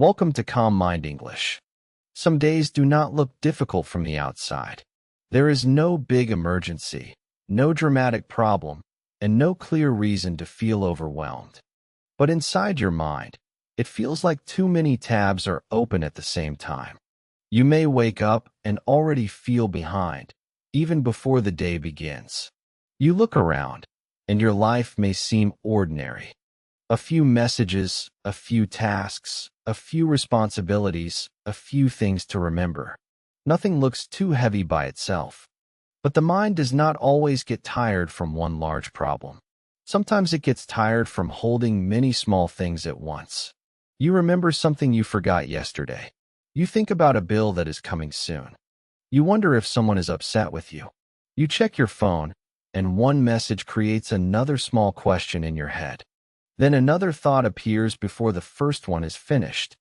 Welcome to Calm Mind English. Some days do not look difficult from the outside. There is no big emergency, no dramatic problem, and no clear reason to feel overwhelmed. But inside your mind, it feels like too many tabs are open at the same time. You may wake up and already feel behind, even before the day begins. You look around, and your life may seem ordinary. A few messages, a few tasks, a few responsibilities, a few things to remember. Nothing looks too heavy by itself. But the mind does not always get tired from one large problem. Sometimes it gets tired from holding many small things at once. You remember something you forgot yesterday. You think about a bill that is coming soon. You wonder if someone is upset with you. You check your phone, and one message creates another small question in your head. Then another thought appears before the first one is finished.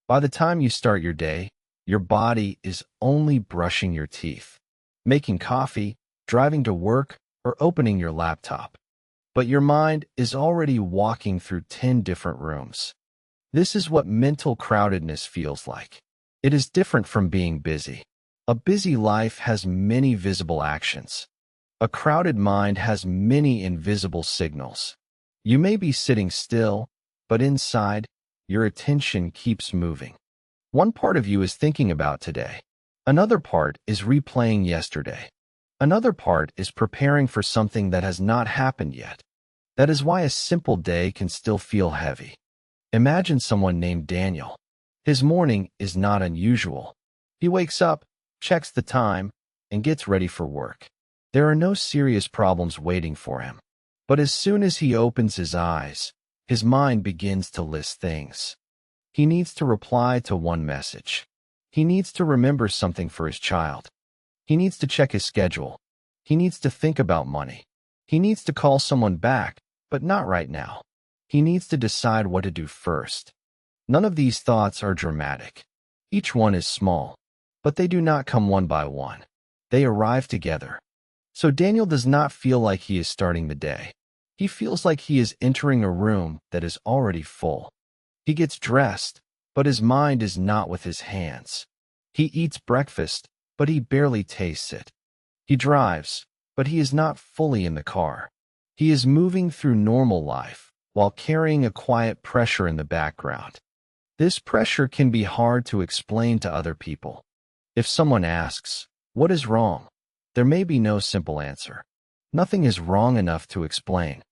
By the time you start your day, your body is only brushing your teeth, making coffee, driving to work, or opening your laptop. But your mind is already walking through 10 different rooms. This is what mental crowdedness feels like. It is different from being busy. A busy life has many visible actions. A crowded mind has many invisible signals. You may be sitting still, but inside, your attention keeps moving. One part of you is thinking about today. Another part is replaying yesterday. Another part is preparing for something that has not happened yet. That is why a simple day can still feel heavy. Imagine someone named Daniel. His morning is not unusual. He wakes up, checks the time, and gets ready for work. There are no serious problems waiting for him. But as soon as he opens his eyes, his mind begins to list things. He needs to reply to one message. He needs to remember something for his child. He needs to check his schedule. He needs to think about money. He needs to call someone back, but not right now. He needs to decide what to do first. None of these thoughts are dramatic. Each one is small, but they do not come one by one. They arrive together. So Daniel does not feel like he is starting the day. He feels like he is entering a room that is already full. He gets dressed, but his mind is not with his hands. He eats breakfast, but he barely tastes it. He drives, but he is not fully in the car. He is moving through normal life while carrying a quiet pressure in the background. This pressure can be hard to explain to other people. If someone asks, "What is wrong?" there may be no simple answer. Nothing is wrong enough to explain,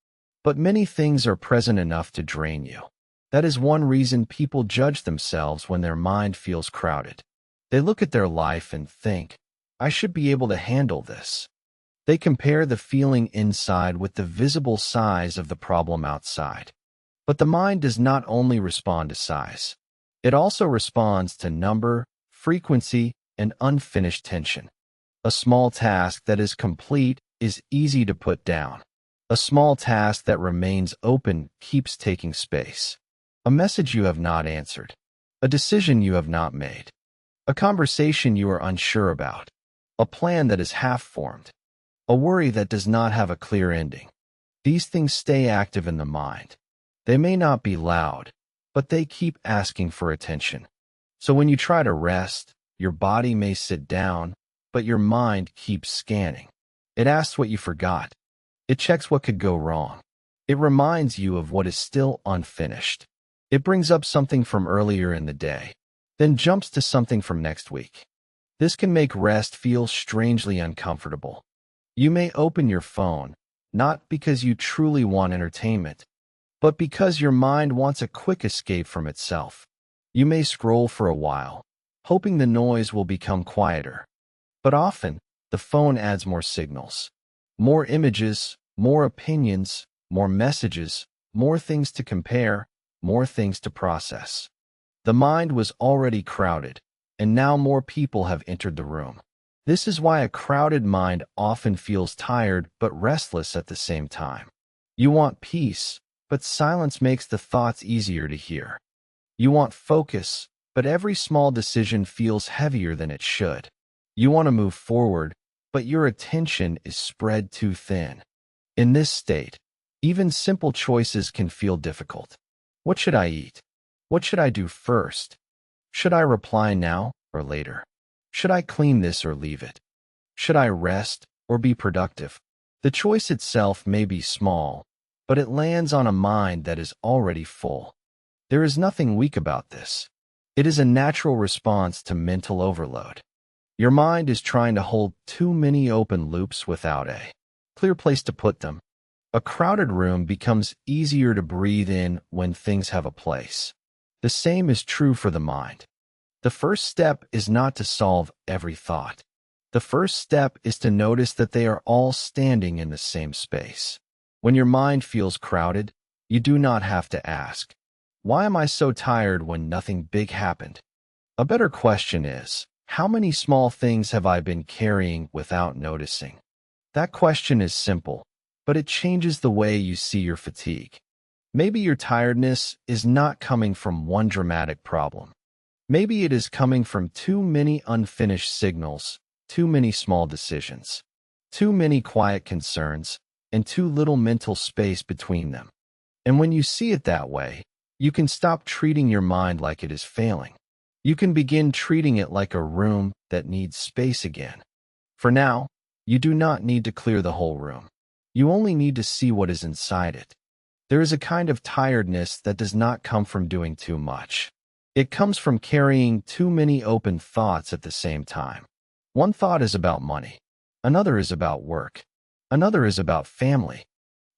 but many things are present enough to drain you. That is one reason people judge themselves when their mind feels crowded. They look at their life and think, "I should be able to handle this." They compare the feeling inside with the visible size of the problem outside. But the mind does not only respond to size. It also responds to number, frequency, and unfinished tension. A small task that is complete is easy to put down. A small task that remains open keeps taking space. A message you have not answered. A decision you have not made. A conversation you are unsure about. A plan that is half-formed. A worry that does not have a clear ending. These things stay active in the mind. They may not be loud, but they keep asking for attention. So when you try to rest, your body may sit down, but your mind keeps scanning. It asks what you forgot. It checks what could go wrong. It reminds you of what is still unfinished. It brings up something from earlier in the day, then jumps to something from next week. This can make rest feel strangely uncomfortable. You may open your phone, not because you truly want entertainment, but because your mind wants a quick escape from itself. You may scroll for a while, hoping the noise will become quieter. But often, the phone adds more signals, more images, more opinions, more messages, more things to compare, more things to process. The mind was already crowded, and now more people have entered the room. This is why a crowded mind often feels tired but restless at the same time. You want peace, but silence makes the thoughts easier to hear. You want focus, but every small decision feels heavier than it should. You want to move forward, but your attention is spread too thin. In this state, even simple choices can feel difficult. What should I eat? What should I do first? Should I reply now or later? Should I clean this or leave it? Should I rest or be productive? The choice itself may be small, but it lands on a mind that is already full. There is nothing weak about this. It is a natural response to mental overload. Your mind is trying to hold too many open loops without a clear place to put them. A crowded room becomes easier to breathe in when things have a place. The same is true for the mind. The first step is not to solve every thought. The first step is to notice that they are all standing in the same space. When your mind feels crowded, you do not have to ask, "Why am I so tired when nothing big happened?" A better question is, how many small things have I been carrying without noticing? That question is simple, but it changes the way you see your fatigue. Maybe your tiredness is not coming from one dramatic problem. Maybe it is coming from too many unfinished signals, too many small decisions, too many quiet concerns, and too little mental space between them. And when you see it that way, you can stop treating your mind like it is failing. You can begin treating it like a room that needs space again. For now, you do not need to clear the whole room. You only need to see what is inside it. There is a kind of tiredness that does not come from doing too much. It comes from carrying too many open thoughts at the same time. One thought is about money. Another is about work. Another is about family.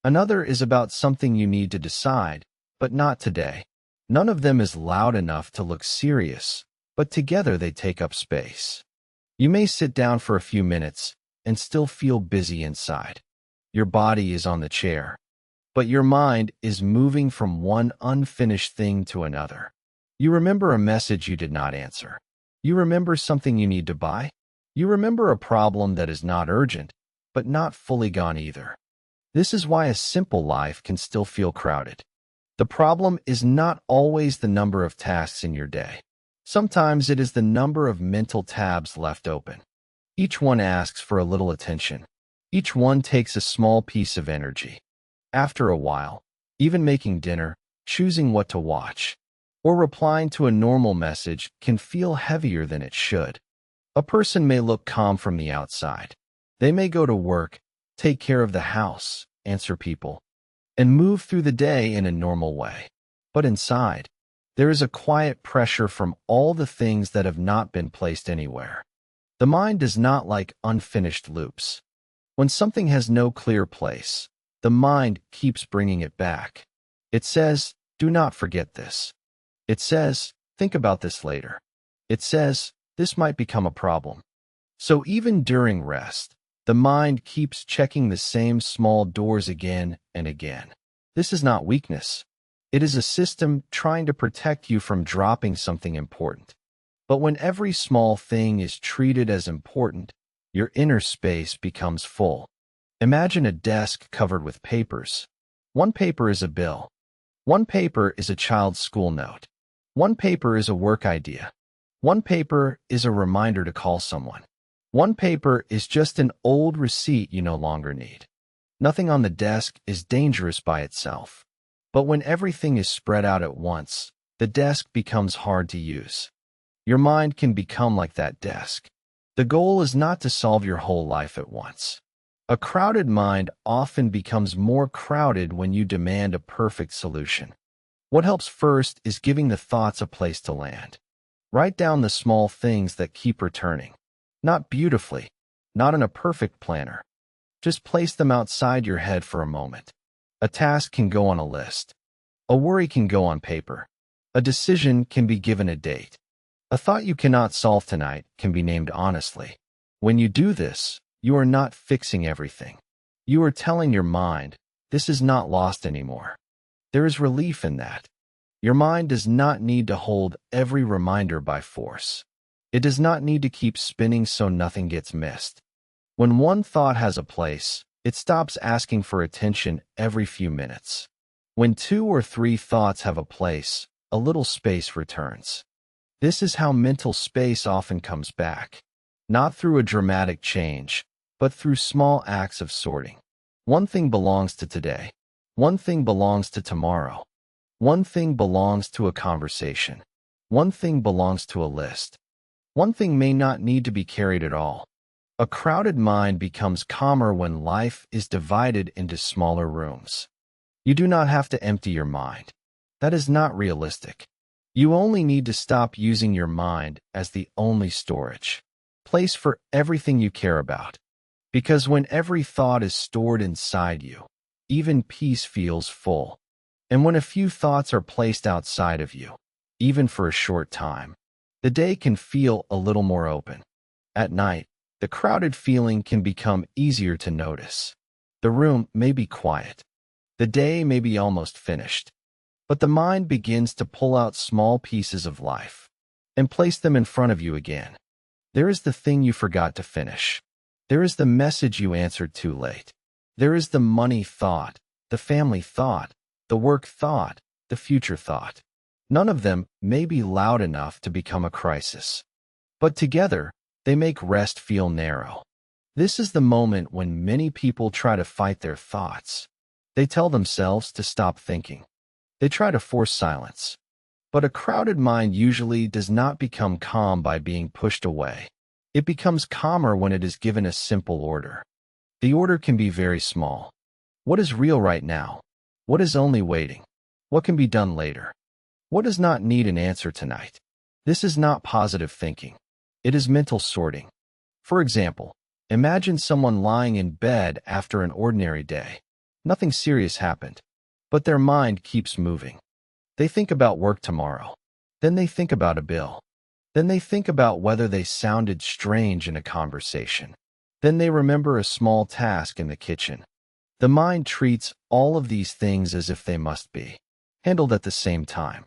Another is about something you need to decide, but not today. None of them is loud enough to look serious, but together they take up space. You may sit down for a few minutes and still feel busy inside. Your body is on the chair, but your mind is moving from one unfinished thing to another. You remember a message you did not answer. You remember something you need to buy. You remember a problem that is not urgent, but not fully gone either. This is why a simple life can still feel crowded. The problem is not always the number of tasks in your day. Sometimes it is the number of mental tabs left open. Each one asks for a little attention. Each one takes a small piece of energy. After a while, even making dinner, choosing what to watch, or replying to a normal message can feel heavier than it should. A person may look calm from the outside. They may go to work, take care of the house, answer people, and move through the day in a normal way. But inside, there is a quiet pressure from all the things that have not been placed anywhere. The mind does not like unfinished loops. When something has no clear place, the mind keeps bringing it back. It says, "Do not forget this." It says, "Think about this later." It says, "This might become a problem." So even during rest, the mind keeps checking the same small doors again and again. This is not weakness. It is a system trying to protect you from dropping something important. But when every small thing is treated as important, your inner space becomes full. Imagine a desk covered with papers. One paper is a bill. One paper is a child's school note. One paper is a work idea. One paper is a reminder to call someone. One paper is just an old receipt you no longer need. Nothing on the desk is dangerous by itself. But when everything is spread out at once, the desk becomes hard to use. Your mind can become like that desk. The goal is not to solve your whole life at once. A crowded mind often becomes more crowded when you demand a perfect solution. What helps first is giving the thoughts a place to land. Write down the small things that keep returning. Not beautifully, not in a perfect planner. Just place them outside your head for a moment. A task can go on a list. A worry can go on paper. A decision can be given a date. A thought you cannot solve tonight can be named honestly. When you do this, you are not fixing everything. You are telling your mind, this is not lost anymore. There is relief in that. Your mind does not need to hold every reminder by force. It does not need to keep spinning so nothing gets missed. When one thought has a place, it stops asking for attention every few minutes. When 2 or 3 thoughts have a place, a little space returns. This is how mental space often comes back. Not through a dramatic change, but through small acts of sorting. One thing belongs to today. One thing belongs to tomorrow. One thing belongs to a conversation. One thing belongs to a list. One thing may not need to be carried at all. A crowded mind becomes calmer when life is divided into smaller rooms. You do not have to empty your mind. That is not realistic. You only need to stop using your mind as the only storage place for everything you care about. Because when every thought is stored inside you, even peace feels full. And when a few thoughts are placed outside of you, even for a short time, the day can feel a little more open. At night, the crowded feeling can become easier to notice. The room may be quiet. The day may be almost finished. But the mind begins to pull out small pieces of life and place them in front of you again. There is the thing you forgot to finish. There is the message you answered too late. There is the money thought, the family thought, the work thought, the future thought. None of them may be loud enough to become a crisis. But together, they make rest feel narrow. This is the moment when many people try to fight their thoughts. They tell themselves to stop thinking. They try to force silence. But a crowded mind usually does not become calm by being pushed away. It becomes calmer when it is given a simple order. The order can be very small. What is real right now? What is only waiting? What can be done later? What does not need an answer tonight? This is not positive thinking. It is mental sorting. For example, imagine someone lying in bed after an ordinary day. Nothing serious happened, but their mind keeps moving. They think about work tomorrow. Then they think about a bill. Then they think about whether they sounded strange in a conversation. Then they remember a small task in the kitchen. The mind treats all of these things as if they must be handled at the same time.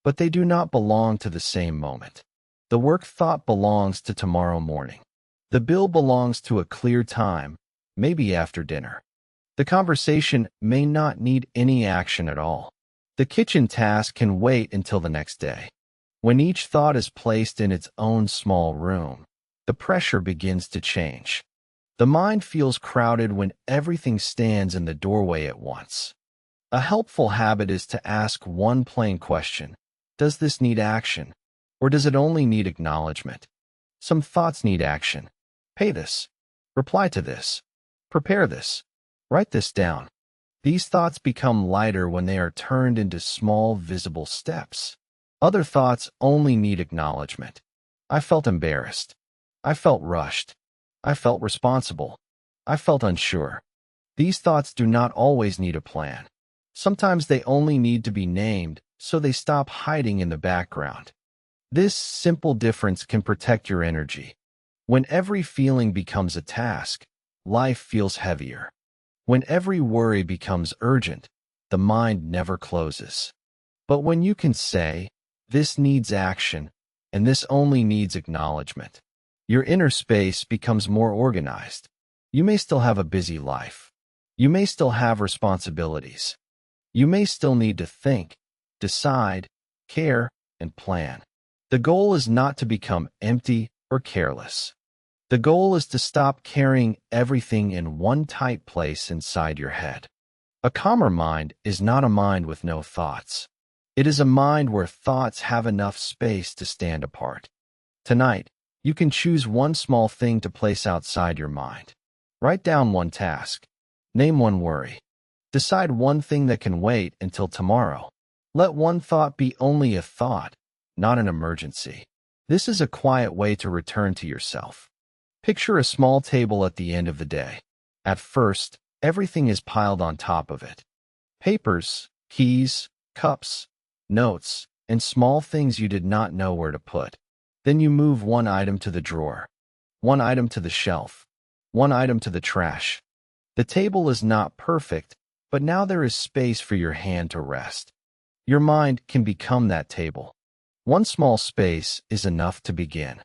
But they do not belong to the same moment. The work thought belongs to tomorrow morning. The bill belongs to a clear time, maybe after dinner. The conversation may not need any action at all. The kitchen task can wait until the next day. When each thought is placed in its own small room, the pressure begins to change. The mind feels crowded when everything stands in the doorway at once. A helpful habit is to ask one plain question. Does this need action? Or does it only need acknowledgement? Some thoughts need action. Pay this. Reply to this. Prepare this. Write this down. These thoughts become lighter when they are turned into small, visible steps. Other thoughts only need acknowledgement. I felt embarrassed. I felt rushed. I felt responsible. I felt unsure. These thoughts do not always need a plan. Sometimes they only need to be named, so they stop hiding in the background. This simple difference can protect your energy. When every feeling becomes a task, life feels heavier. When every worry becomes urgent, the mind never closes. But when you can say, this needs action, and this only needs acknowledgement, your inner space becomes more organized. You may still have a busy life. You may still have responsibilities. You may still need to think, decide, care, and plan. The goal is not to become empty or careless. The goal is to stop carrying everything in one tight place inside your head. A calmer mind is not a mind with no thoughts. It is a mind where thoughts have enough space to stand apart. Tonight, you can choose one small thing to place outside your mind. Write down one task. Name one worry. Decide one thing that can wait until tomorrow. Let one thought be only a thought, not an emergency. This is a quiet way to return to yourself. Picture a small table at the end of the day. At first, everything is piled on top of it. Papers, keys, cups, notes, and small things you did not know where to put. Then you move one item to the drawer, one item to the shelf, one item to the trash. The table is not perfect, but now there is space for your hand to rest. Your mind can become that table. One small space is enough to begin.